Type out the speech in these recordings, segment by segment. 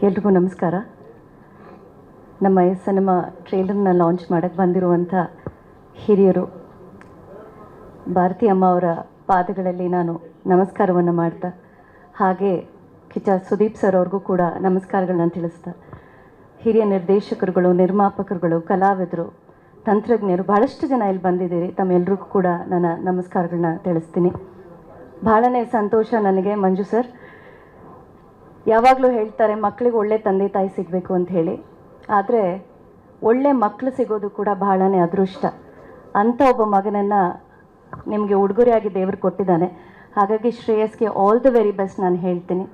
ಎಲ್ರಿಗೂ ನಮಸ್ಕಾರ. ನಮ್ಮ ಈ ಸಿನಿಮಾ ಟ್ರೇಲರ್ನ ಲಾಂಚ್ ಮಾಡೋಕ್ಕೆ ಬಂದಿರುವಂಥ ಹಿರಿಯರು ಭಾರತಿ ಅಮ್ಮ ಅವರ ಪಾದಗಳಲ್ಲಿ ನಾನು ನಮಸ್ಕಾರವನ್ನು ಮಾಡ್ತಾ, ಹಾಗೆ ಕಿಚ್ಚ ಸುದೀಪ್ ಸರ್ ಅವ್ರಿಗೂ ಕೂಡ ನಮಸ್ಕಾರಗಳನ್ನ ತಿಳಿಸ್ತಾ, ಹಿರಿಯ ನಿರ್ದೇಶಕರುಗಳು, ನಿರ್ಮಾಪಕರುಗಳು, ಕಲಾವಿದರು, ತಂತ್ರಜ್ಞರು, ಭಾಳಷ್ಟು ಜನ ಇಲ್ಲಿ ಬಂದಿದ್ದೀರಿ. ತಮ್ಮೆಲ್ಲರಿಗೂ ಕೂಡ ನನ್ನ ನಮಸ್ಕಾರಗಳನ್ನ ತಿಳಿಸ್ತೀನಿ. ಭಾಳನೇ ಸಂತೋಷ ನನಗೆ. ಮಂಜು ಸರ್ ಯಾವಾಗಲೂ ಹೇಳ್ತಾರೆ ಮಕ್ಕಳಿಗೆ ಒಳ್ಳೆ ತಂದೆ ತಾಯಿ ಸಿಗಬೇಕು ಅಂತ ಹೇಳಿ, ಆದರೆ ಒಳ್ಳೆ ಮಕ್ಕಳು ಸಿಗೋದು ಕೂಡ ಬಹಳನೇ ಅದೃಷ್ಟ. ಅಂಥ ಒಬ್ಬ ಮಗನನ್ನು ನಿಮಗೆ ಉಡುಗೊರೆಯಾಗಿ ದೇವರು ಕೊಟ್ಟಿದ್ದಾನೆ. ಹಾಗಾಗಿ ಶ್ರೇಯಸ್ಗೆ ಆಲ್ ದ ವೆರಿ ಬೆಸ್ಟ್ ನಾನು ಹೇಳ್ತೀನಿ.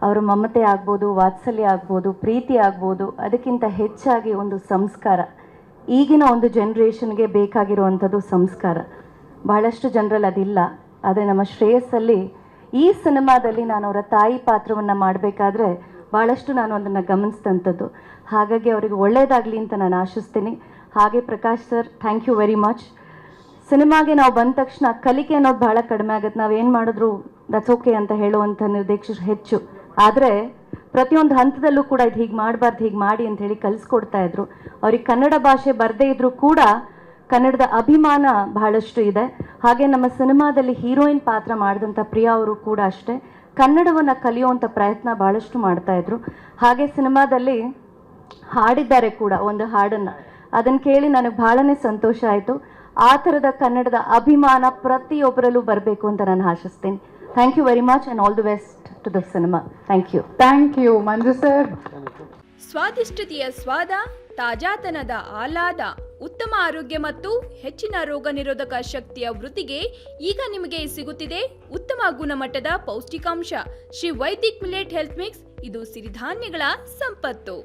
ಅವರ ಮಮತೆ ಆಗ್ಬೋದು, ವಾತ್ಸಲ್ಯ ಆಗ್ಬೋದು, ಪ್ರೀತಿ ಆಗ್ಬೋದು, ಅದಕ್ಕಿಂತ ಹೆಚ್ಚಾಗಿ ಒಂದು ಸಂಸ್ಕಾರ. ಈಗಿನ ಒಂದು ಜನ್ರೇಷನ್ಗೆ ಬೇಕಾಗಿರುವಂಥದ್ದು ಸಂಸ್ಕಾರ. ಬಹಳಷ್ಟು ಜನರಲ್ಲಿ ಅದಿಲ್ಲ. ಆದರೆ ನಮ್ಮ ಶ್ರೇಯಸ್ಸಲ್ಲಿ ಈ ಸಿನಿಮಾದಲ್ಲಿ ನಾನು ಅವರ ತಾಯಿ ಪಾತ್ರವನ್ನು ಮಾಡಬೇಕಾದ್ರೆ ಭಾಳಷ್ಟು ನಾನು ಅದನ್ನು ಗಮನಿಸಿದಂಥದ್ದು. ಹಾಗಾಗಿ ಅವರಿಗೆ ಒಳ್ಳೆಯದಾಗಲಿ ಅಂತ ನಾನು ಆಶಿಸ್ತೀನಿ. ಹಾಗೆ Prakash sir, thank you very much. ಸಿನಿಮಾಗೆ ನಾವು ಬಂದ ತಕ್ಷಣ ಕಲಿಕೆ ಅನ್ನೋದು ಭಾಳ ಕಡಿಮೆ ಆಗುತ್ತೆ. ನಾವೇನು ಮಾಡಿದ್ರು ದಟ್ಸ್ ಓಕೆ ಅಂತ ಹೇಳುವಂಥ ನಿರ್ದೇಶಕರು ಹೆಚ್ಚು. ಆದರೆ ಪ್ರತಿಯೊಂದು ಹಂತದಲ್ಲೂ ಕೂಡ ಇದು ಹೀಗೆ ಮಾಡಬಾರ್ದು, ಹೀಗೆ ಮಾಡಿ ಅಂತ ಹೇಳಿ ಕಲಿಸ್ಕೊಡ್ತಾ ಇದ್ರು. ಅವ್ರಿಗೆ ಕನ್ನಡ ಭಾಷೆ ಬರದೇ ಇದ್ದರೂ ಕೂಡ ಕನ್ನಡದ ಅಭಿಮಾನ ಬಹಳಷ್ಟು ಇದೆ. ಹಾಗೆ ನಮ್ಮ ಸಿನಿಮಾದಲ್ಲಿ ಹೀರೋಯಿನ್ ಪಾತ್ರ ಮಾಡಿದಂಥ ಪ್ರಿಯಾ ಅವರು ಕೂಡ ಅಷ್ಟೇ ಕನ್ನಡವನ್ನು ಕಲಿಯುವಂಥ ಪ್ರಯತ್ನ ಭಾಳಷ್ಟು ಮಾಡ್ತಾಯಿದ್ರು. ಹಾಗೆ ಸಿನಿಮಾದಲ್ಲಿ ಹಾಡಿದ್ದಾರೆ ಕೂಡ ಒಂದು ಹಾಡನ್ನು, ಅದನ್ನು ಕೇಳಿ ನನಗೆ ಭಾಳನೇ ಸಂತೋಷ ಆಯಿತು. ಆ ಥರದ ಕನ್ನಡದ ಅಭಿಮಾನ ಪ್ರತಿಯೊಬ್ಬರಲ್ಲೂ ಬರಬೇಕು ಅಂತ ನಾನು ಆಶಿಸ್ತೀನಿ. Thank you very much and all the best to the cinema. Thank you Manju sir. ಸ್ವಾದಿಷ್ಟತೆಯ ಸ್ವಾದ, ತಾಜಾತನದ ಆಹ್ಲಾದ, ಉತ್ತಮ ಆರೋಗ್ಯ ಮತ್ತು ಹೆಚ್ಚಿನ ರೋಗ ನಿರೋಧಕ ಶಕ್ತಿಯ ವೃದ್ಧಿಗೆ ಈಗ ನಿಮಗೆ ಸಿಗುತ್ತಿದೆ ಉತ್ತಮ ಗುಣಮಟ್ಟದ ಪೌಷ್ಟಿಕಾಂಶ Shri Vaidik millet health mix. ಇದು ಸಿರಿಧಾನ್ಯಗಳ ಸಂಪತ್ತು.